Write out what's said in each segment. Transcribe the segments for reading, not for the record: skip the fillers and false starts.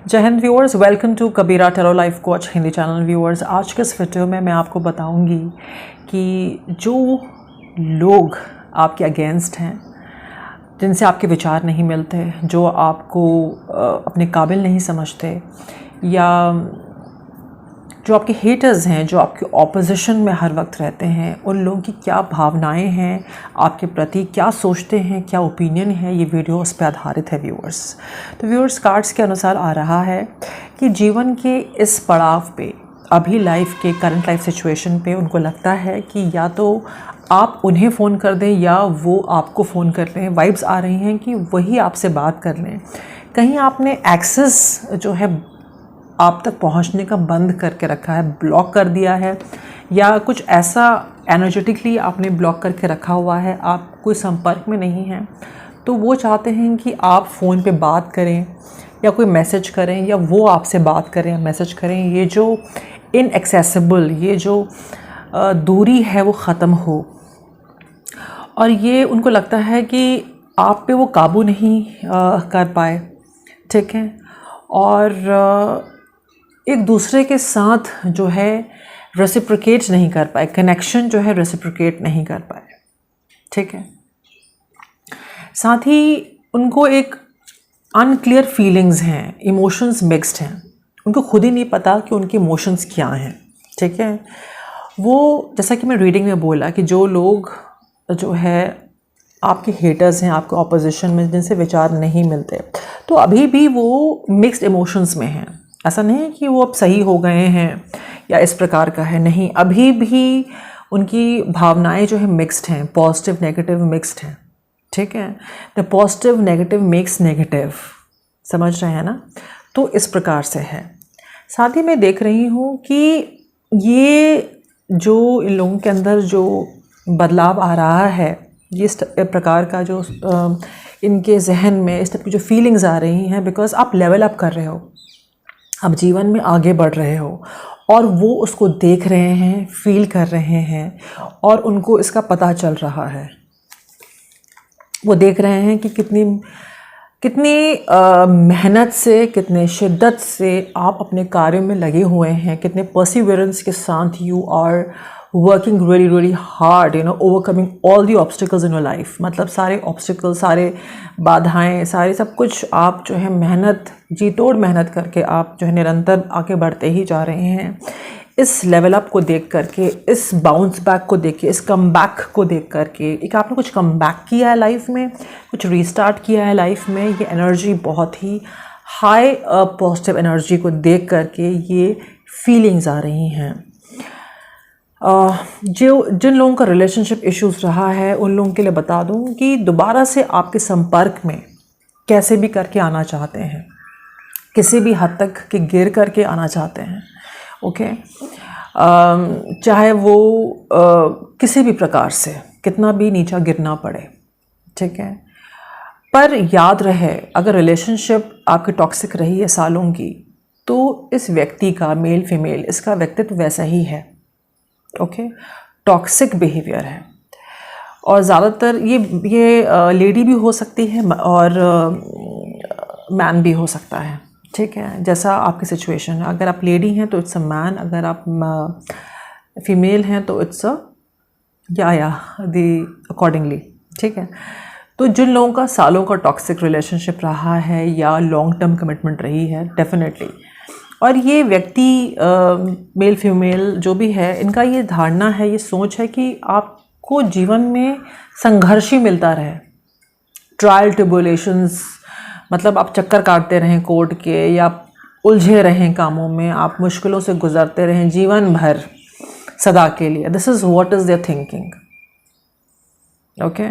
जय हिंद viewers, welcome to Kabira tarot life coach Hindi channel. Viewers, आज के इस वीडियो में मैं आपको बताऊंगी कि जो लोग आपके अगेंस्ट हैं, जिनसे आपके विचार नहीं मिलते, जो आपको अपने काबिल नहीं समझते, या जो आपके हेटर्स हैं, जो आपके ऑपोजिशन में हर वक्त रहते हैं, उन लोगों की क्या भावनाएं हैं आपके प्रति, क्या सोचते हैं, क्या ओपिनियन है, ये वीडियो उस पर आधारित है व्यूअर्स। तो व्यूअर्स, कार्ड्स के अनुसार आ रहा है कि जीवन के इस पड़ाव पे, अभी लाइफ के करंट लाइफ सिचुएशन पे उनको लगता है कि या तो आप उन्हें फ़ोन कर दें या वो आपको फ़ोन कर लें। वाइब्स आ रही हैं कि वही आपसे बात कर लें। कहीं आपने एक्सेस जो है आप तक पहुंचने का बंद करके रखा है, ब्लॉक कर दिया है, या कुछ ऐसा एनर्जेटिकली आपने ब्लॉक करके रखा हुआ है, आप कोई संपर्क में नहीं हैं। तो वो चाहते हैं कि आप फ़ोन पे बात करें या कोई मैसेज करें, या वो आपसे बात करें या मैसेज करें। ये जो इनएक्सेसिबल, ये जो दूरी है वो ख़त्म हो। और ये उनको लगता है कि आप पे वो काबू नहीं कर पाए, ठीक है, और एक दूसरे के साथ जो है रेसिप्रोकेट नहीं कर पाए, कनेक्शन जो है रेसिप्रोकेट नहीं कर पाए, ठीक है। साथ ही उनको एक अनक्लियर फीलिंग्स हैं, इमोशंस मिक्स्ड हैं, उनको खुद ही नहीं पता कि उनके इमोशंस क्या हैं, ठीक है। वो, जैसा कि मैं रीडिंग में बोला, कि जो लोग जो है आपके हेटर्स हैं, आपके ऑपोजिशन में, जिनसे विचार नहीं मिलते, तो अभी भी वो मिक्स्ड इमोशंस में हैं। ऐसा नहीं है कि वो अब सही हो गए हैं या इस प्रकार का है, नहीं, अभी भी उनकी भावनाएं जो है मिक्स्ड हैं, पॉजिटिव नेगेटिव मिक्स्ड हैं, ठीक है। The positive negative makes negative, समझ रहे हैं ना। तो इस प्रकार से है। साथ ही मैं देख रही हूँ कि ये जो इन लोगों के अंदर जो बदलाव आ रहा है, ये इस प्रकार का जो इनके जहन में इस तरह की जो फीलिंग्स आ रही हैं, बिकॉज आप लेवल अप कर रहे हो, आप जीवन में आगे बढ़ रहे हो, और वो उसको देख रहे हैं, फील कर रहे हैं, और उनको इसका पता चल रहा है। वो देख रहे हैं कि कितनी मेहनत से, कितने शिद्दत से आप अपने कार्यों में लगे हुए हैं, कितने परसिवरेंस के साथ you are working really really hard, overcoming all the obstacles in your life. मतलब सारे ऑब्स्टिकल, सारे बाधाएं, सारे सब कुछ आप जो है मेहनत, जी तोड़ मेहनत करके आप जो है निरंतर आगे बढ़ते ही जा रहे हैं। इस लेवल अप को देख करके, इस बाउंस बैक को देख के, इस कम बैक को देख करके, एक आपने कुछ कम बैक किया है लाइफ में, कुछ रीस्टार्ट किया है लाइफ में। ये एनर्जी बहुत ही हाई पॉजिटिव एनर्जी को देख करके ये फीलिंग्स आ रही हैं। जिन लोगों का रिलेशनशिप इश्यूज़ रहा है, उन लोगों के लिए बता दूं कि दोबारा से आपके संपर्क में कैसे भी करके आना चाहते हैं, किसी भी हद तक कि गिर करके आना चाहते हैं, ओके। चाहे वो किसी भी प्रकार से कितना भी नीचा गिरना पड़े, ठीक है। पर याद रहे, अगर रिलेशनशिप आपकी टॉक्सिक रही है सालों की, तो इस व्यक्ति का, मेल फीमेल, इसका व्यक्तित्व वैसा ही है, ओके। टॉक्सिक बिहेवियर है, और ज़्यादातर ये लेडी भी हो सकती है और मैन भी हो सकता है, ठीक है, जैसा आपकी सिचुएशन है। अगर आप लेडी हैं तो इट्स अ मैन, अगर आप फीमेल हैं तो इट्स अ या दी अकॉर्डिंगली, ठीक है। तो जिन लोगों का सालों का टॉक्सिक रिलेशनशिप रहा है या लॉन्ग टर्म कमिटमेंट रही है, डेफिनेटली, और ये व्यक्ति मेल फीमेल जो भी है, इनका ये धारणा है, ये सोच है कि आपको जीवन में संघर्ष ही मिलता रहे, ट्रायल ट्रिब्यूलेशंस, मतलब आप चक्कर काटते रहें कोर्ट के, या उलझे रहें कामों में, आप मुश्किलों से गुजरते रहें जीवन भर सदा के लिए। This is what is there thinking, okay.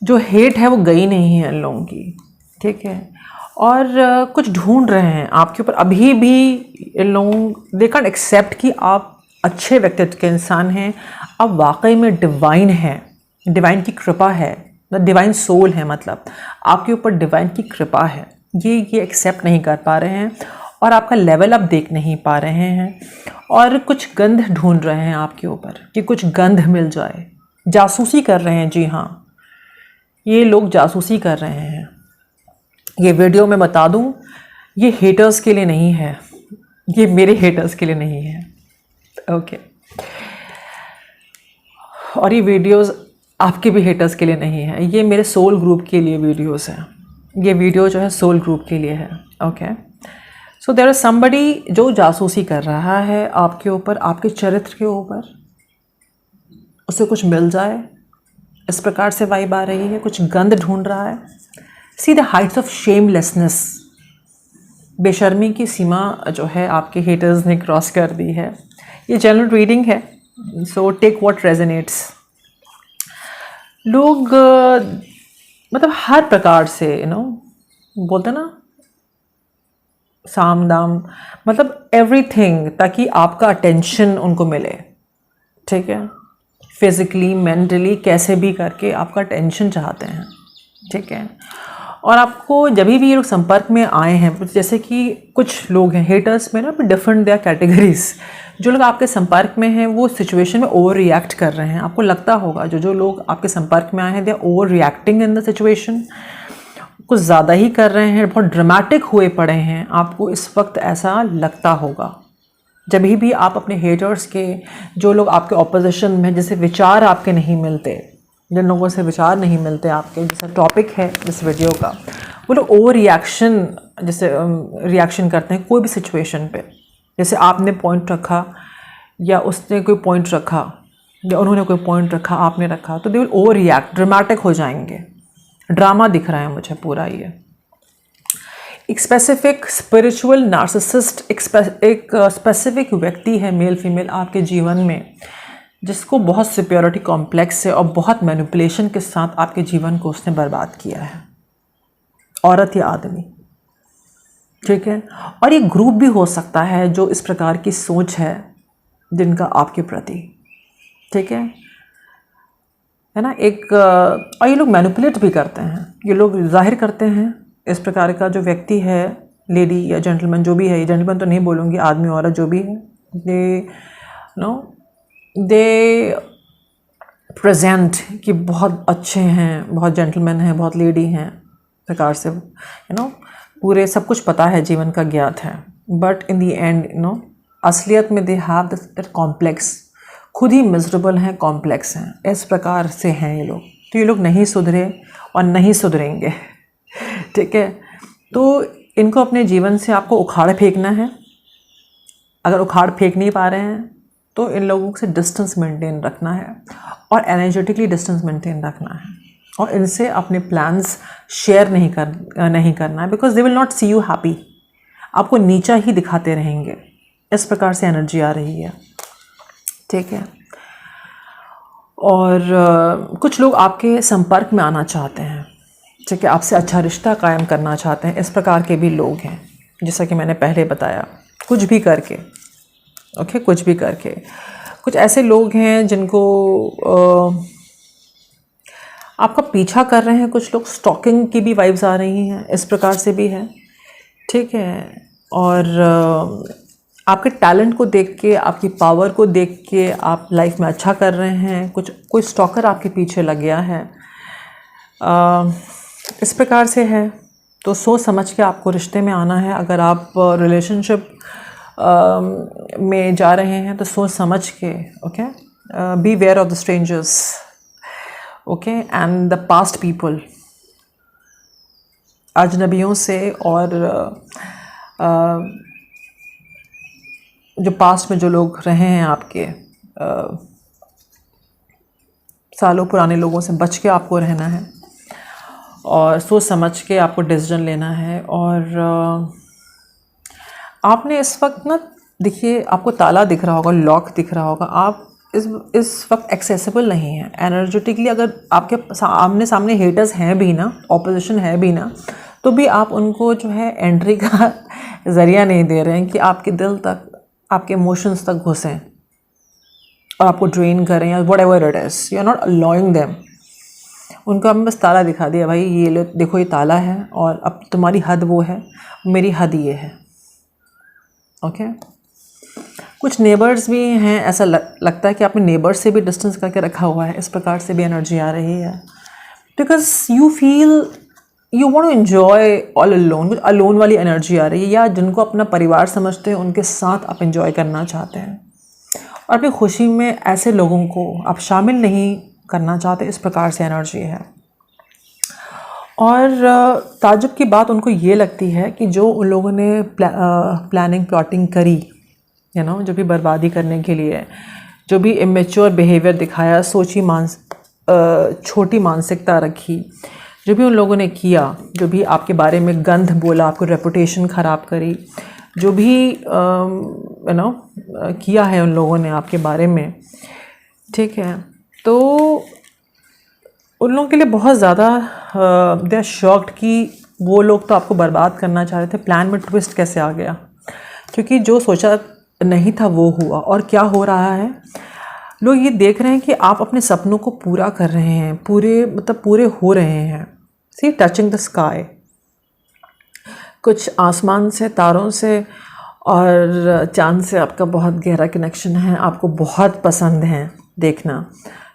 जो हेट है वो गई नहीं है इन लोगों की, ठीक है, और कुछ ढूंढ रहे हैं आपके ऊपर अभी भी। इन लोगों, दे कैन एक्सेप्ट कि आप अच्छे व्यक्तित्व के इंसान हैं, आप वाकई में डिवाइन हैं, डिवाइन की कृपा है, डिवाइन सोल है, मतलब आपके ऊपर डिवाइन की कृपा है। ये एक्सेप्ट नहीं कर पा रहे हैं, और आपका लेवल अप देख नहीं पा रहे हैं, और कुछ गंध ढूंढ रहे हैं आपके ऊपर कि कुछ गंध मिल जाए। जासूसी कर रहे हैं, जी हाँ, ये लोग जासूसी कर रहे हैं। ये वीडियो में बता दूं ये हेटर्स के लिए नहीं है, ये मेरे हेटर्स के लिए नहीं है, ओके। और ये वीडियोस आपके भी हेटर्स के लिए नहीं है, ये मेरे सोल ग्रुप के लिए वीडियोस हैं। ये वीडियो जो है सोल ग्रुप के लिए है, okay. So there is somebody जो जासूसी कर रहा है आपके ऊपर, आपके चरित्र के ऊपर, उसे कुछ मिल जाए इस प्रकार से वाइब आ रही है, कुछ गंद ढूंढ रहा है। See the heights of shamelessness, बेशर्मी की सीमा जो है आपके हेटर्स ने क्रॉस कर दी है। ये जनरल रीडिंग है, सो टेक व्हाट रेजोनेट्स। लोग मतलब हर प्रकार से बोलते ना साम दाम, मतलब एवरीथिंग, ताकि आपका अटेंशन उनको मिले, ठीक है। फिजिकली, मेंटली, कैसे भी करके आपका अटेंशन चाहते हैं, ठीक है। और आपको जब भी ये लोग संपर्क में आए हैं, जैसे कि कुछ लोग हैं हेटर्स में ना, डिफरेंट देयर कैटेगरीज। जो लोग आपके संपर्क में हैं वो सिचुएशन में ओवर रिएक्ट कर रहे हैं। आपको लगता होगा जो लोग आपके संपर्क में आए हैं, they are overreacting in the situation, कुछ ज़्यादा ही कर रहे हैं, बहुत ड्रामेटिक हुए पड़े हैं। आपको इस वक्त ऐसा लगता होगा जब भी आप अपने हेटर्स के, जो लोग आपके ऑपोजिशन में, जैसे विचार आपके नहीं मिलते, जिन लोगों से विचार नहीं मिलते आपके, जैसा टॉपिक है इस वीडियो का, वो लोग ओवर रिएक्शन, जैसे रिएक्शन करते हैं कोई भी सिचुएशन पे। जैसे आपने पॉइंट रखा या उसने कोई पॉइंट रखा या उन्होंने कोई पॉइंट रखा, आपने रखा, तो they will over react, dramatic हो जाएंगे। ड्रामा दिख रहा है मुझे पूरा। ये एक स्पेसिफिक स्पिरिचुअल नार्सिसिस्ट, एक स्पेसिफिक व्यक्ति है, मेल फीमेल, आपके जीवन में, जिसको बहुत सुपीरियरिटी कॉम्प्लेक्स है और बहुत मैनिपुलेशन के साथ आपके जीवन को उसने बर्बाद किया है, औरत या आदमी, ठीक है। और ये ग्रुप भी हो सकता है जो इस प्रकार की सोच है जिनका आपके प्रति, ठीक है ना। एक और ये लोग मैनिपुलेट भी करते हैं, ये लोग जाहिर करते हैं इस प्रकार का जो व्यक्ति है, लेडी या जेंटलमैन जो भी है, जेंटलमैन तो नहीं बोलूँगी, आदमी औरत जो भी है, दे प्रेजेंट कि बहुत अच्छे हैं, बहुत जेंटलमैन हैं, बहुत लेडी हैं, प्रकार से पूरे सब कुछ पता है, जीवन का ज्ञात है। बट इन दी एंड असलियत में दे हैव दैट कॉम्प्लेक्स, खुद ही मिजरेबल हैं, कॉम्प्लेक्स हैं, इस प्रकार से हैं ये लोग। तो ये लोग नहीं सुधरे और नहीं सुधरेंगे, ठीक है। तो इनको अपने जीवन से आपको उखाड़ फेंकना है। अगर उखाड़ फेंक नहीं पा रहे हैं तो इन लोगों से डिस्टेंस मेंटेन रखना है और एनर्जेटिकली डिस्टेंस मेंटेन रखना है, और इनसे अपने प्लान्स शेयर नहीं करना है, because they will not see you happy. आपको नीचा ही दिखाते रहेंगे, इस प्रकार से एनर्जी आ रही है, ठीक है। और कुछ लोग आपके संपर्क में आना चाहते हैं, ठीक है, आपसे अच्छा रिश्ता कायम करना चाहते हैं, इस प्रकार के भी लोग हैं, जैसा कि मैंने पहले बताया, कुछ भी करके, ओके, कुछ भी करके। कुछ ऐसे लोग हैं जिनको आपका पीछा कर रहे हैं, कुछ लोग स्टॉकिंग की भी वाइब्स आ रही हैं, इस प्रकार से भी है, ठीक है। और आपके टैलेंट को देख के, आपकी पावर को देख के आप लाइफ में अच्छा कर रहे हैं, कोई स्टॉकर आपके पीछे लग गया है, इस प्रकार से है। तो सोच समझ के आपको रिश्ते में आना है। अगर आप रिलेशनशिप में जा रहे हैं तो सोच समझ के, okay, beware of the strangers, okay, and the past people, अजनबियों से, और जो पास्ट में जो लोग रहे हैं आपके, सालों पुराने लोगों से बच के आपको रहना है और सोच समझ के आपको डिसीजन लेना है। और आपने इस वक्त ना, देखिए, आपको ताला दिख रहा होगा, लॉक दिख रहा होगा, आप इस वक्त एक्सेसिबल नहीं है एनर्जेटिकली। अगर आपके आमने सामने हेटर्स हैं भी ना, ऑपोजिशन है भी ना, तो भी आप उनको जो है एंट्री का ज़रिया नहीं दे रहे हैं कि आपके दिल तक, आपके इमोशंस तक घुसें और आपको ड्रेन करें, या whatever it is, you are not allowing them. उनको हमने बस ताला दिखा दिया, भाई ये लो, देखो ये ताला है, और अब तुम्हारी हद वो है, मेरी हद ये है, ओके। कुछ नेबर्स भी हैं, ऐसा लगता है कि आपने नेबर्स से भी डिस्टेंस करके रखा हुआ है, इस प्रकार से भी एनर्जी आ रही है, because you feel you want to enjoy all alone, कुछ अलोन वाली एनर्जी आ रही है, या जिनको अपना परिवार समझते हैं उनके साथ आप एंजॉय करना चाहते हैं और अपनी खुशी में ऐसे लोगों को आप शामिल नहीं करना चाहते, इस प्रकार से एनर्जी है। और ताज्जुब की बात उनको ये लगती है कि जो उन लोगों ने प्लानिंग प्लॉटिंग करी, जो भी बर्बादी करने के लिए, जो भी इमेच्योर बिहेवियर दिखाया, छोटी मानसिकता रखी, जो भी उन लोगों ने किया, जो भी आपके बारे में गंध बोला, आपको रेपुटेशन ख़राब करी, जो भी किया है उन लोगों ने आपके बारे में, ठीक है, तो उन लोगों के लिए बहुत ज़्यादा दे आर शॉक्ड कि वो लोग तो आपको बर्बाद करना चाह रहे थे, प्लान में ट्विस्ट कैसे आ गया, क्योंकि जो सोचा नहीं था वो हुआ। और क्या हो रहा है, लोग ये देख रहे हैं कि आप अपने सपनों को पूरा कर रहे हैं, पूरे हो रहे हैं। सी टचिंग द स्काई, कुछ आसमान से, तारों से और चांद से आपका बहुत गहरा कनेक्शन है, आपको बहुत पसंद है देखना।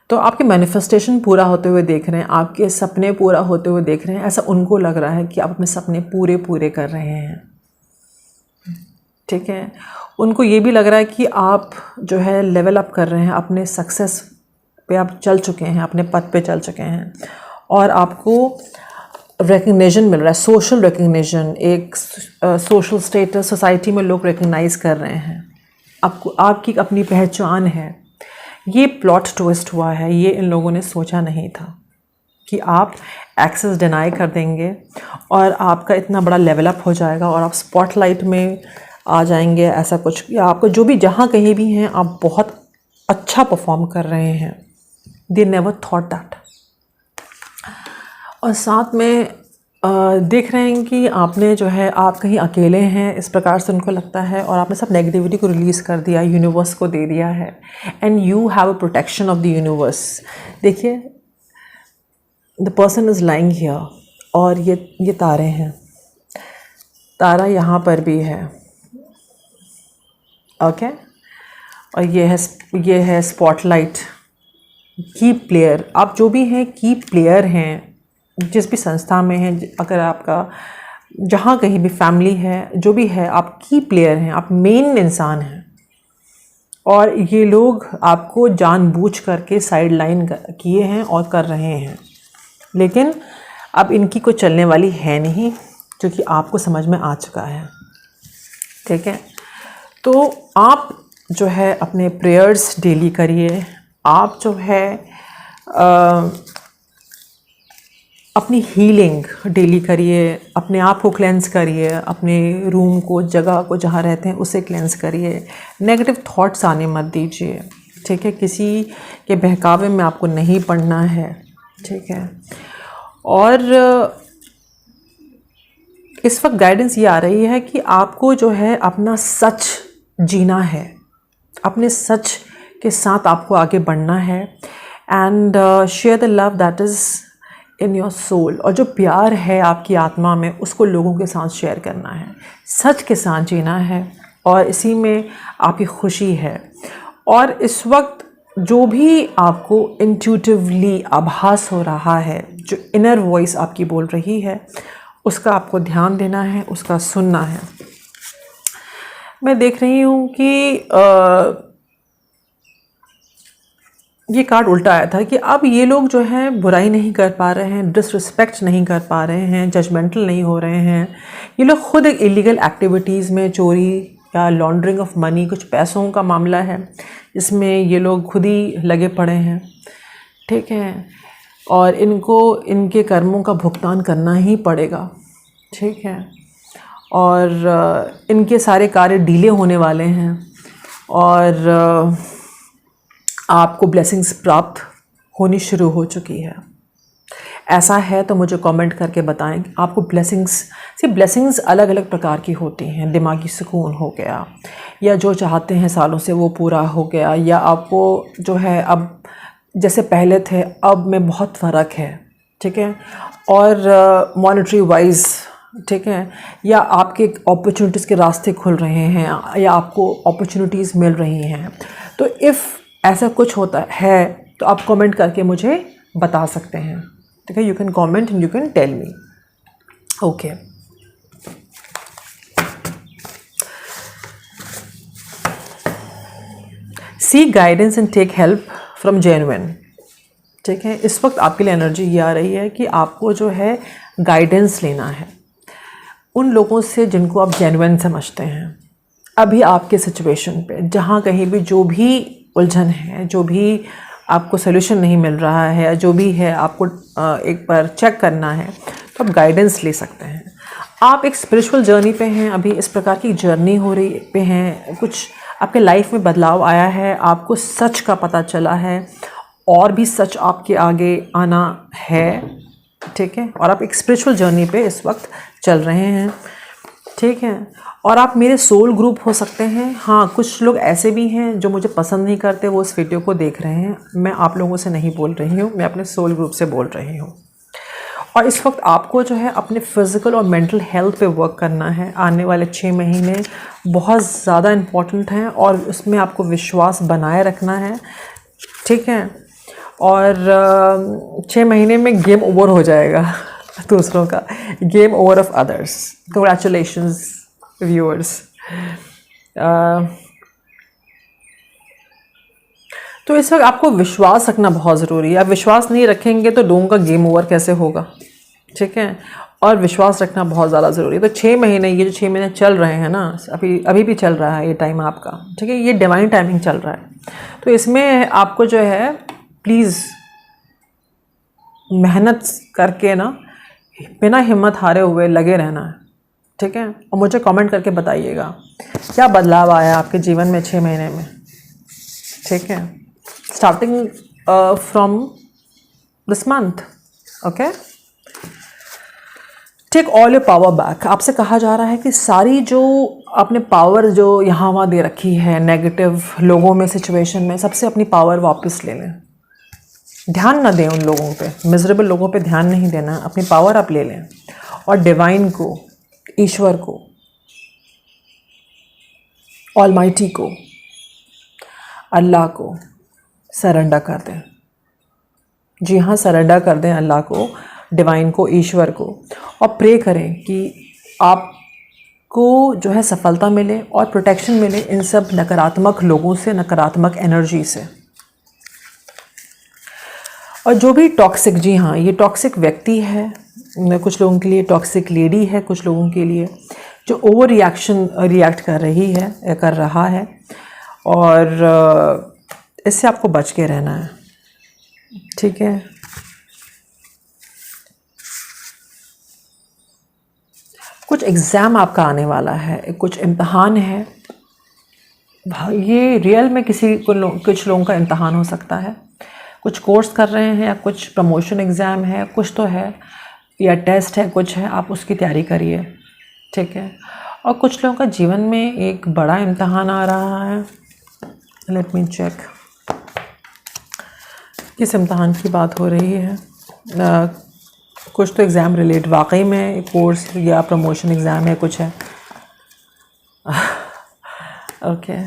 तो आपके मैनिफेस्टेशन पूरा होते हुए देख रहे हैं, आपके सपने पूरा होते हुए देख रहे हैं, ऐसा उनको लग रहा है कि आप अपने सपने पूरे कर रहे हैं, ठीक है। उनको ये भी लग रहा है कि आप जो है लेवल अप कर रहे हैं, अपने सक्सेस पे आप चल चुके हैं, अपने पद पे चल चुके हैं और आपको रिकग्निशन मिल रहा है, सोशल रिकग्निशन, एक सोशल स्टेटस, सोसाइटी में लोग रिकग्नाइज़ कर रहे हैं आपको, आपकी अपनी पहचान है। ये प्लॉट ट्विस्ट हुआ है, ये इन लोगों ने सोचा नहीं था कि आप एक्सेस डिनाई कर देंगे और आपका इतना बड़ा लेवल अप हो जाएगा और आप स्पॉटलाइट में आ जाएंगे, ऐसा कुछ, या आपको जो भी जहाँ कहीं भी हैं आप बहुत अच्छा परफॉर्म कर रहे हैं। They never thought that. और साथ में देख रहे हैं कि आपने जो है, आप कहीं अकेले हैं, इस प्रकार से उनको लगता है, और आपने सब नेगेटिविटी को रिलीज़ कर दिया, यूनिवर्स को दे दिया है, and you have a protection of the universe. देखिए, the person is lying here, और ये तारे हैं, तारा यहाँ पर भी है, ओके, और ये है स्पॉटलाइट, की प्लेयर। आप जो भी हैं की प्लेयर हैं, जिस भी संस्था में हैं, अगर आपका जहाँ कहीं भी फैमिली है, जो भी है, आप की प्लेयर हैं, आप मेन इंसान हैं। और ये लोग आपको जानबूझ करके साइड लाइन किए हैं और कर रहे हैं, लेकिन अब इनकी कोई चलने वाली है नहीं, क्योंकि आपको समझ में आ चुका है, ठीक है। तो आप जो है अपने प्रेयर्स डेली करिए, आप जो है अपनी हीलिंग डेली करिए, अपने आप को क्लेंस करिए, अपने रूम को, जगह को जहाँ रहते हैं उसे क्लेंस करिए, नेगेटिव थॉट्स आने मत दीजिए, ठीक है। किसी के बहकावे में आपको नहीं पड़ना है, ठीक है। और इस वक्त गाइडेंस ये आ रही है कि आपको जो है अपना सच जीना है, अपने सच के साथ आपको आगे बढ़ना है, and share the love that is in your soul. और जो प्यार है आपकी आत्मा में, उसको लोगों के साथ शेयर करना है, सच के साथ जीना है, और इसी में आपकी खुशी है। और इस वक्त जो भी आपको इंट्यूटिवली आभास हो रहा है, जो इनर वॉइस आपकी बोल रही है, उसका आपको ध्यान देना है, उसका सुनना है। मैं देख रही हूँ कि ये कार्ड उल्टा आया था कि अब ये लोग जो है बुराई नहीं कर पा रहे हैं, डिसरिस्पेक्ट नहीं कर पा रहे हैं, जजमेंटल नहीं हो रहे हैं। ये लोग खुद एक इलीगल एक्टिविटीज़ में, चोरी या लॉन्ड्रिंग ऑफ मनी, कुछ पैसों का मामला है, इसमें ये लोग खुद ही लगे पड़े हैं, ठीक है। और इनको इनके कर्मों का भुगतान करना ही पड़ेगा, ठीक है। और इनके सारे कार्य डीले होने वाले हैं, और आपको ब्लेसिंग्स प्राप्त होनी शुरू हो चुकी है। ऐसा है तो मुझे कमेंट करके बताएं आपको ब्लेसिंग्स अलग अलग प्रकार की होती हैं। दिमागी सुकून हो गया, या जो चाहते हैं सालों से वो पूरा हो गया, या आपको जो है अब जैसे पहले थे अब में बहुत फ़र्क है, ठीक है। और मॉनेटरी वाइज, ठीक है, या आपके अपॉर्चुनिटीज़ के रास्ते खुल रहे हैं, या आपको अपॉर्चुनिटीज़ मिल रही हैं। तो इफ़ ऐसा कुछ होता है तो आप कमेंट करके मुझे बता सकते हैं, ठीक है। You can comment and you can tell me, okay, seek guidance and take help from genuine. ठीक है, इस वक्त आपके लिए एनर्जी ये आ रही है कि आपको जो है गाइडेंस लेना है उन लोगों से जिनको आप जेन्युइन समझते हैं। अभी आपके सिचुएशन पे जहाँ कहीं भी जो भी उलझन है, जो भी आपको सोल्यूशन नहीं मिल रहा है, या जो भी है आपको एक बार चेक करना है, तो आप गाइडेंस ले सकते हैं। आप एक स्पिरिचुअल जर्नी पे हैं, अभी इस प्रकार की जर्नी हो रही पे हैं, कुछ आपके लाइफ में बदलाव आया है, आपको सच का पता चला है और भी सच आपके आगे आना है। ठीक है, और आप एक स्पिरिचुअल जर्नी पे इस वक्त चल रहे हैं। ठीक है, और आप मेरे सोल ग्रुप हो सकते हैं। हाँ, कुछ लोग ऐसे भी हैं जो मुझे पसंद नहीं करते, वो इस वीडियो को देख रहे हैं। मैं आप लोगों से नहीं बोल रही हूँ, मैं अपने सोल ग्रुप से बोल रही हूँ। और इस वक्त आपको जो है अपने फिज़िकल और मेंटल हेल्थ पे वर्क करना है। आने वाले 6 महीने बहुत ज़्यादा इम्पॉर्टेंट हैं और उसमें आपको विश्वास बनाए रखना है। ठीक है, और 6 महीने में गेम ओवर हो जाएगा दूसरों का, game over of others. Congratulations viewers. तो इस वक्त आपको विश्वास रखना बहुत ज़रूरी है। आप विश्वास नहीं रखेंगे तो लोगों का गेम ओवर कैसे होगा। ठीक है, और विश्वास रखना बहुत ज़्यादा ज़रूरी है। तो 6 महीने, ये जो 6 महीने चल रहे हैं ना, अभी भी चल रहा है ये टाइम आपका। ठीक है, ये डिवाइन टाइमिंग चल रहा है। तो इसमें आपको जो है प्लीज़ मेहनत करके ना, बिना हिम्मत हारे हुए लगे रहना है। ठीक है, और मुझे कमेंट करके बताइएगा क्या बदलाव आया आपके जीवन में 6 महीने में। ठीक है, starting from this month. Okay, take all your power back. आपसे कहा जा रहा है कि सारी जो आपने पावर जो यहाँ वहाँ दे रखी है नेगेटिव लोगों में, सिचुएशन में, सबसे अपनी पावर वापस ले लें। ध्यान ना दें उन लोगों पे, मिजरेबल लोगों पे ध्यान नहीं देना, अपनी पावर आप ले लें और डिवाइन को, ईश्वर को, ऑलमाइटी को, अल्लाह को सरेंडर कर दें। जी हाँ, सरेंडर कर दें अल्लाह को, डिवाइन को, ईश्वर को, और प्रे करें कि आपको जो है सफलता मिले और प्रोटेक्शन मिले इन सब नकारात्मक लोगों से, नकारात्मक एनर्जी से। और जो भी टॉक्सिक, जी हाँ, ये टॉक्सिक व्यक्ति है, कुछ लोगों के लिए टॉक्सिक लेडी है, कुछ लोगों के लिए जो ओवर रिएक्ट कर रही है या कर रहा है, और इससे आपको बच के रहना है। ठीक है, कुछ एग्ज़ाम आपका आने वाला है, कुछ इम्तहान है। ये रियल में कुछ लोगों का इम्तहान हो सकता है। कुछ कोर्स कर रहे हैं या कुछ प्रमोशन एग्ज़ाम है, कुछ तो है, या टेस्ट है, कुछ है, आप उसकी तैयारी करिए। ठीक है, और कुछ लोगों का जीवन में एक बड़ा इम्तहान आ रहा है। लेट मी चेक किस इम्तहान की बात हो रही है। कुछ तो एग्ज़ाम रिलेट वाकई में कोर्स या प्रमोशन एग्ज़ाम है, कुछ है। ओके,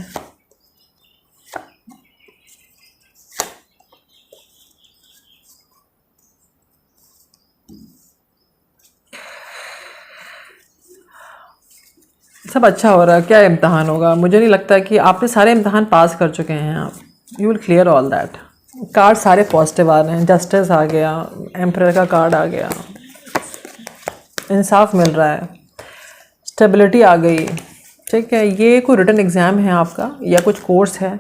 सब अच्छा हो रहा है। क्या इम्तहान होगा, मुझे नहीं लगता कि आपने सारे इम्तहान पास कर चुके हैं। आप you will clear all that. Card सारे पॉजिटिव आ रहे हैं। जस्टिस आ गया, एम्परर का कार्ड आ गया, इंसाफ मिल रहा है, स्टेबिलिटी आ गई। ठीक है, ये कोई रिटन एग्ज़ाम है आपका, या कुछ कोर्स है,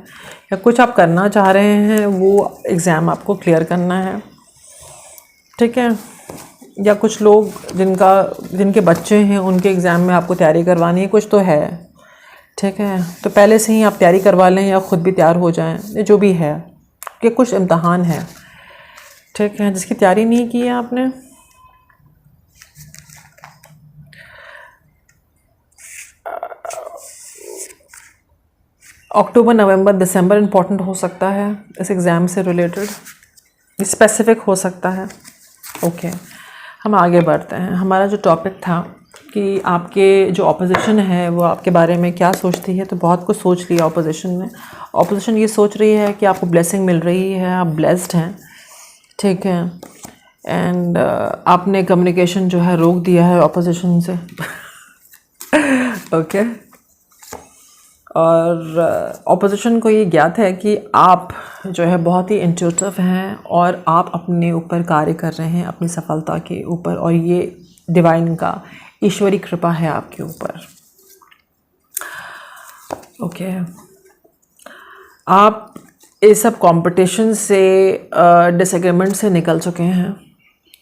या कुछ आप करना चाह रहे हैं, वो एग्ज़ाम आपको क्लियर करना है। ठीक है, या कुछ लोग जिनके बच्चे हैं उनके एग्ज़ाम में आपको तैयारी करवानी है, कुछ तो है। ठीक है, तो पहले से ही आप तैयारी करवा लें या ख़ुद भी तैयार हो जाएं, जो भी है, कि कुछ इम्तहान है। ठीक है, जिसकी तैयारी नहीं की है आपने, अक्टूबर, नवंबर, दिसंबर इम्पॉर्टेंट हो सकता है इस एग्ज़ाम से रिलेटेड, स्पेसिफिक हो सकता है। ओके, हम आगे बढ़ते हैं। हमारा जो टॉपिक था कि आपके जो ऑपोजिशन है वो आपके बारे में क्या सोचती है, तो बहुत कुछ सोच लिया ऑपोजिशन ने। ऑपोजिशन ये सोच रही है कि आपको ब्लेसिंग मिल रही है, आप ब्लेस्ड हैं। ठीक है, एंड आपने कम्युनिकेशन जो है रोक दिया है ऑपोजिशन से। ओके और ऑपोजिशन को ये ज्ञात है कि आप जो है बहुत ही इंट्यूटिव हैं और आप अपने ऊपर कार्य कर रहे हैं अपनी सफलता के ऊपर, और ये डिवाइन का ईश्वरी कृपा है आपके ऊपर। ओके आप इस सब कंपटीशन से डिसएग्रीमेंट से निकल चुके हैं,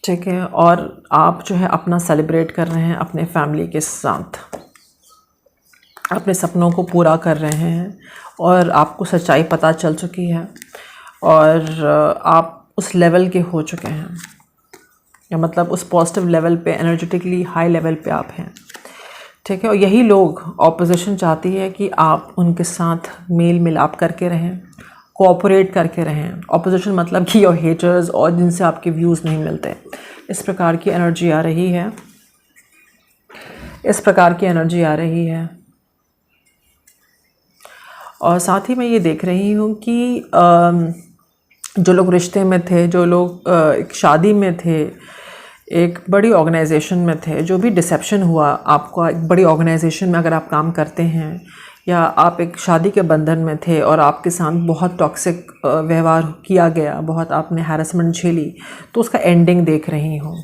ठीक है, और आप जो है अपना सेलिब्रेट कर रहे हैं अपने फैमिली के साथ, अपने सपनों को पूरा कर रहे हैं और आपको सच्चाई पता चल चुकी है और आप उस लेवल के हो चुके हैं, या मतलब उस पॉजिटिव लेवल पे, एनर्जेटिकली हाई लेवल पे आप हैं, ठीक है। और यही लोग ऑपोजिशन चाहती है कि आप उनके साथ मेल मिलाप करके रहें, कोऑपरेट करके रहें। ऑपोजिशन मतलब कि योर हेटर्स और जिनसे आपके व्यूज़ नहीं मिलते, इस प्रकार की एनर्जी आ रही है, इस प्रकार की एनर्जी आ रही है। और साथ ही मैं ये देख रही हूँ कि जो लोग रिश्ते में थे, जो लोग एक शादी में थे, एक बड़ी ऑर्गेनाइजेशन में थे, जो भी डिसेप्शन हुआ आपको एक बड़ी ऑर्गेनाइजेशन में अगर आप काम करते हैं या आप एक शादी के बंधन में थे और आपके साथ बहुत टॉक्सिक व्यवहार किया गया, बहुत आपने हैरेसमेंट झेली, तो उसका एंडिंग देख रही हूँ,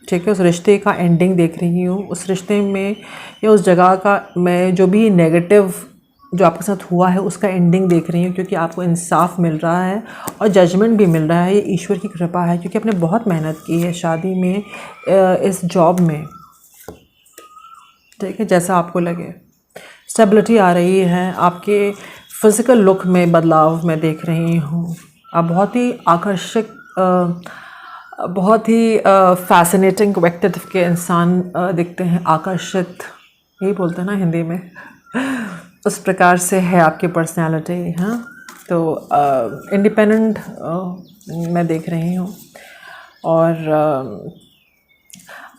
ठीक है। उस रिश्ते का एंडिंग देख रही हूँ, उस रिश्ते में या उस जगह का मैं जो भी नेगेटिव जो आपके साथ हुआ है उसका एंडिंग देख रही हूँ, क्योंकि आपको इंसाफ मिल रहा है और जजमेंट भी मिल रहा है। ये ईश्वर की कृपा है, क्योंकि आपने बहुत मेहनत की है शादी में, इस जॉब में, ठीक है, जैसा आपको लगे। स्टेबिलिटी आ रही है, आपके फिज़िकल लुक में बदलाव मैं देख रही हूँ। आप बहुत ही आकर्षक, बहुत ही फैसिनेटिंग व्यक्तित्व के इंसान दिखते हैं, आकर्षित, यही बोलते हैं ना हिंदी में, उस प्रकार से है आपकी पर्सनैलिटी। हाँ, तो इंडिपेंडेंट मैं देख रही हूँ और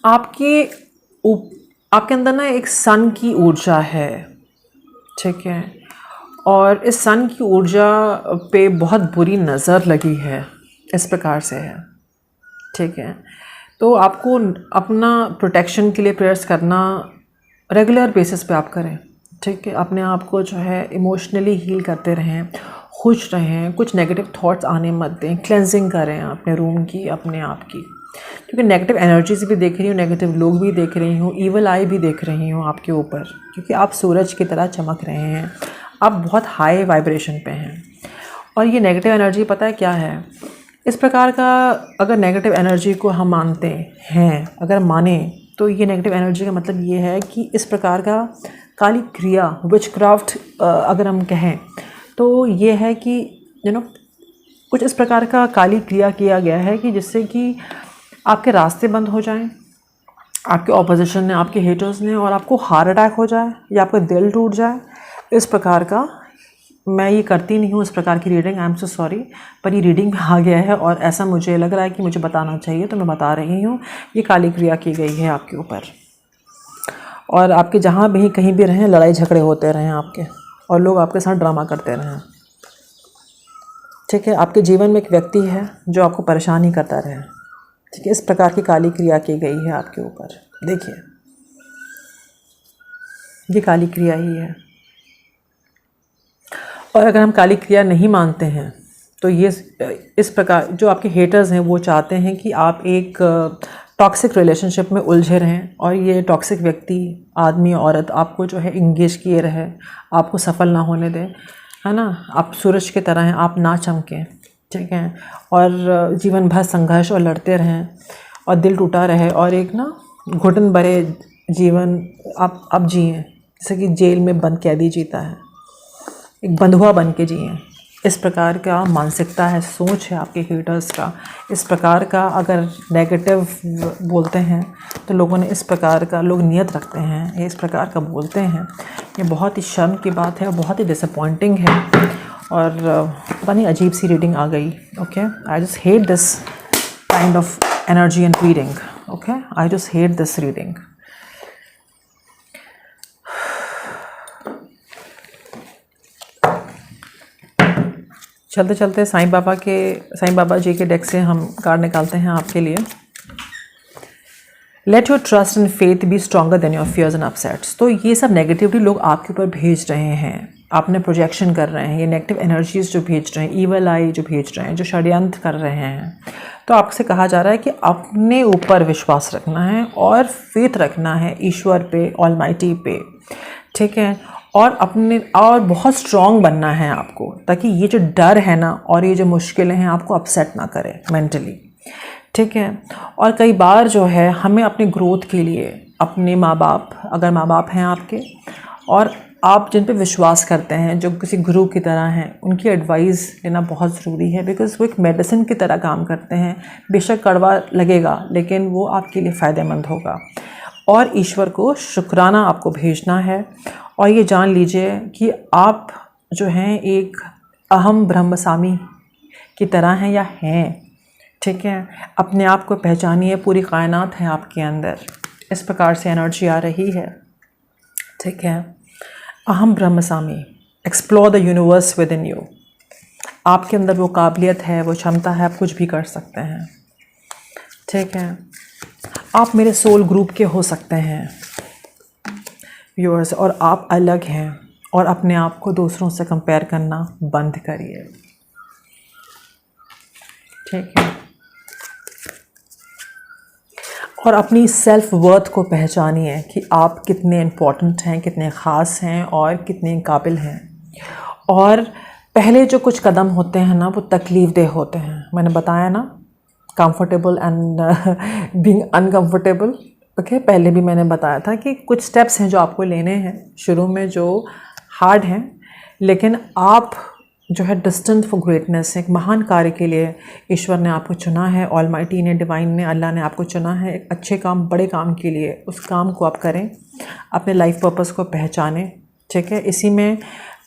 आपके अंदर ना एक सन की ऊर्जा है, ठीक है, और इस सन की ऊर्जा पे बहुत बुरी नज़र लगी है, इस प्रकार से है, ठीक है। तो आपको अपना प्रोटेक्शन के लिए प्रेयर्स करना रेगुलर बेसिस पे आप करें, ठीक है। अपने आप को जो है इमोशनली हील करते रहें, खुश रहें, कुछ नेगेटिव थॉट्स आने मत दें, क्लेंजिंग करें अपने रूम की, अपने आप की, क्योंकि नेगेटिव एनर्जीज भी देख रही हूँ, नेगेटिव लोग भी देख रही हूँ, ईवल आई भी देख रही हूँ आपके ऊपर, क्योंकि आप सूरज की तरह चमक रहे हैं, आप बहुत हाई वाइब्रेशन पे हैं। और ये नेगेटिव एनर्जी पता है क्या है, इस प्रकार का अगर नेगेटिव एनर्जी को हम मानते हैं, अगर माने, तो ये नेगेटिव एनर्जी का मतलब ये है कि इस प्रकार का काली क्रिया, विचक्राफ्ट अगर हम कहें, तो ये है कि कुछ इस प्रकार का काली क्रिया किया गया है कि जिससे कि आपके रास्ते बंद हो जाएं, आपके ऑपोजिशन ने, आपके हेटर्स ने, और आपको हार्ट अटैक हो जाए या आपका दिल टूट जाए। इस प्रकार का मैं ये करती नहीं हूँ, इस प्रकार की reading, I am so sorry, पर ये रीडिंग में आ गया है और ऐसा मुझे लग रहा है कि मुझे बताना चाहिए, तो मैं बता रही हूँ। ये काली क्रिया की गई है आपके ऊपर, और आपके जहाँ भी कहीं भी रहें, लड़ाई झगड़े होते रहें आपके, और लोग आपके साथ ड्रामा करते रहें, ठीक है। आपके जीवन में एक व्यक्ति है जो आपको परेशान ही करता रहे, ठीक है। इस प्रकार की काली क्रिया की गई है आपके ऊपर, देखिए, ये काली क्रिया ही है। और अगर हम काली क्रिया नहीं मानते हैं, तो ये इस प्रकार जो आपके हेटर्स हैं वो चाहते हैं कि आप एक टॉक्सिक रिलेशनशिप में उलझे रहें, और ये टॉक्सिक व्यक्ति, आदमी औरत, आपको जो है इंगेज किए रहे, आपको सफल ना होने दें, है ना। आप सूरज की तरह हैं, आप ना चमकें, ठीक है, और जीवन भर संघर्ष और लड़ते रहें और दिल टूटा रहे, और एक ना घुटन भरे जीवन आप जिए, जैसे कि जेल में बंद कैदी जीता है, एक बंधुआ बन के जिए। इस प्रकार का मानसिकता है, सोच है आपके हेटर्स का। इस प्रकार का अगर नेगेटिव बोलते हैं तो लोगों ने इस प्रकार का, लोग नियत रखते हैं, ये इस प्रकार का बोलते हैं, ये बहुत ही शर्म की बात है और बहुत ही डिसअपॉइंटिंग है। और पता नहीं अजीब सी रीडिंग आ गई। Okay, I just hate this kind of energy and reading. Okay, I just hate this reading. चलते चलते साईं बाबा जी के डेक से हम कार्ड निकालते हैं आपके लिए। Let your trust and faith be stronger than your fears and upsets. तो ये सब नेगेटिविटी लोग आपके ऊपर भेज रहे हैं, आपने प्रोजेक्शन कर रहे हैं, ये नेगेटिव एनर्जीज जो भेज रहे हैं, ईवल आई जो भेज रहे हैं, जो षड्यंत्र कर रहे हैं, तो आपसे कहा जा रहा है कि अपने ऊपर विश्वास रखना है और फेथ रखना है ईश्वर पे, ऑलमाइटी पे, ठीक है। और बहुत स्ट्रॉन्ग बनना है आपको, ताकि ये जो डर है ना और ये जो मुश्किलें हैं आपको अपसेट ना करें मेंटली, ठीक है। और कई बार जो है हमें अपने ग्रोथ के लिए अपने माँ बाप, अगर माँ बाप हैं आपके और आप जिन पे विश्वास करते हैं, जो किसी गुरु की तरह हैं, उनकी एडवाइस लेना बहुत ज़रूरी है। बिकॉज़ वो एक मेडिसिन की तरह काम करते हैं। बेशक कड़वा लगेगा लेकिन वो आपके लिए फ़ायदेमंद होगा। और ईश्वर को शुक्राना आपको भेजना है और ये जान लीजिए कि आप जो हैं एक अहम ब्रह्मस्वामी की तरह हैं या हैं, ठीक है। अपने आप को पहचानिए, पूरी कायनात है आपके अंदर, इस प्रकार से एनर्जी आ रही है, ठीक है। अहम ब्रह्मस्वामी, explore the universe within you. आपके अंदर वो काबिलियत है, वो क्षमता है, आप कुछ भी कर सकते हैं, ठीक है। आप मेरे सोल ग्रुप के हो सकते हैं व्यूअर्स, और आप अलग हैं। और अपने आप को दूसरों से कंपेयर करना बंद करिए, ठीक है। और अपनी सेल्फ वर्थ को पहचानिए कि आप कितने इम्पोर्टेंट हैं, कितने ख़ास हैं और कितने काबिल हैं। और पहले जो कुछ कदम होते हैं ना वो तकलीफ़ देह होते हैं, मैंने बताया ना, comfortable and being uncomfortable, okay. पहले भी मैंने बताया था कि कुछ स्टेप्स हैं जो आपको लेने हैं शुरू में, जो हार्ड हैं, लेकिन आप जो है डिस्टेंट फॉर ग्रेटनेस, एक महान कार्य के लिए ईश्वर ने आपको चुना है, ऑलमाइटी ने, डिवाइन ने, अल्लाह ने आपको चुना है एक अच्छे काम, बड़े काम के लिए। उस काम को आप करें, अपने लाइफ पर्पस को पहचानें, ठीक है। इसी में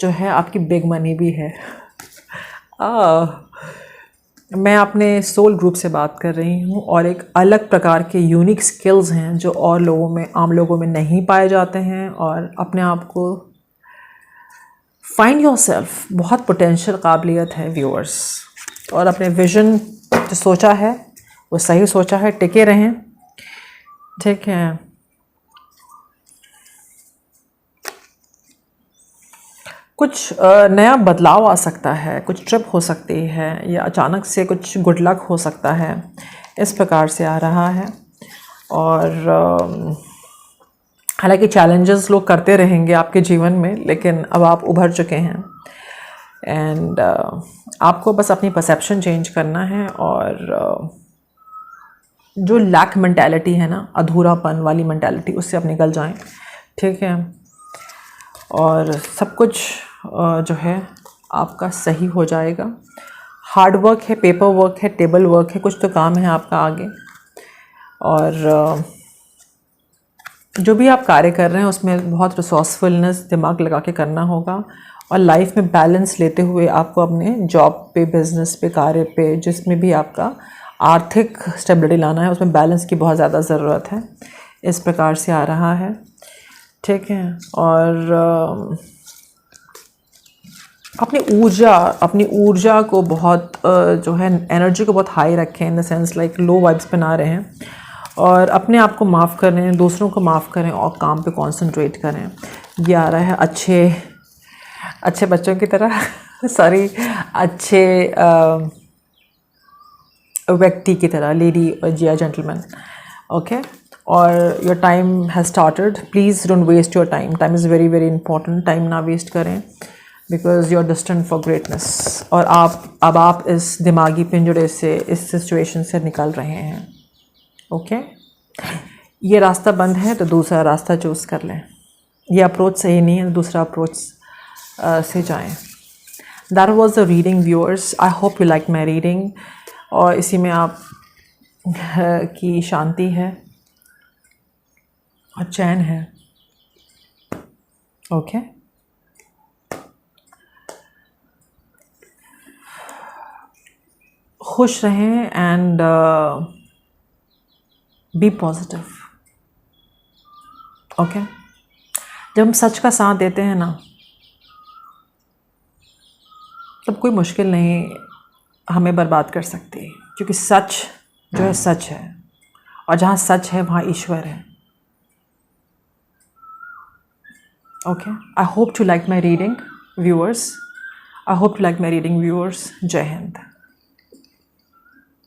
जो है आपकी बिग मनी भी है। मैं अपने सोल ग्रुप से बात कर रही हूँ और एक अलग प्रकार के यूनिक स्किल्स हैं जो और लोगों में, आम लोगों में नहीं पाए जाते हैं। और अपने आप को फाइंड योर सेल्फ, बहुत पोटेंशियल काबिलियत है व्यूअर्स। और अपने विजन जो सोचा है वो सही सोचा है, टिके रहें, ठीक है। कुछ नया बदलाव आ सकता है, कुछ ट्रिप हो सकती है या अचानक से कुछ गुड लक हो सकता है, इस प्रकार से आ रहा है। और हालांकि चैलेंजेस लोग करते रहेंगे आपके जीवन में, लेकिन अब आप उभर चुके हैं एंड आपको बस अपनी परसेप्शन चेंज करना है। और जो लैक मेंटालिटी है ना, अधूरापन वाली मेंटालिटी, उससे आप निकल जाएं, ठीक है। और सब कुछ जो है आपका सही हो जाएगा। हार्ड वर्क है, पेपर वर्क है, टेबल वर्क है, कुछ तो काम है आपका आगे। और जो भी आप कार्य कर रहे हैं उसमें बहुत रिसोर्सफुलनेस, दिमाग लगा के करना होगा। और लाइफ में बैलेंस लेते हुए आपको अपने जॉब पे, बिजनेस पे, कार्य पे, जिसमें भी आपका आर्थिक स्टेबिलिटी लाना है, उसमें बैलेंस की बहुत ज़्यादा ज़रूरत है। इस प्रकार से आ रहा है, ठीक है। और अपनी ऊर्जा को बहुत जो है एनर्जी को बहुत हाई रखें, in the sense like low vibes पे ना रहें। और अपने आप को माफ़ करें, दूसरों को माफ़ करें और काम पे कंसंट्रेट करें। ये आ रहा है अच्छे बच्चों की तरह सॉरी, अच्छे व्यक्ति की तरह, लेडी और जिया जेंटलमैन, ओके। और your time has started, please don't waste your time. Time is very very important, time ना वेस्ट करें, because you are distant for greatness. और आप इस दिमागी पिंजरे से, इस सिचुएशन से निकल रहे हैं, ओके। ये रास्ता बंद है तो दूसरा रास्ता चूज़ कर लें। ये अप्रोच सही नहीं है तो दूसरा अप्रोच से जाएं। That was the reading viewers, I hope you like my reading. और इसी में आप की शांति है और चैन है, ओके। खुश रहें एंड बी पॉजिटिव, ओके। जब हम सच का साथ देते हैं ना तब कोई मुश्किल नहीं हमें बर्बाद कर सकती, क्योंकि सच जो है सच है, और जहाँ सच है वहाँ ईश्वर है। Okay, I hope to like my reading viewers. जय हिंद।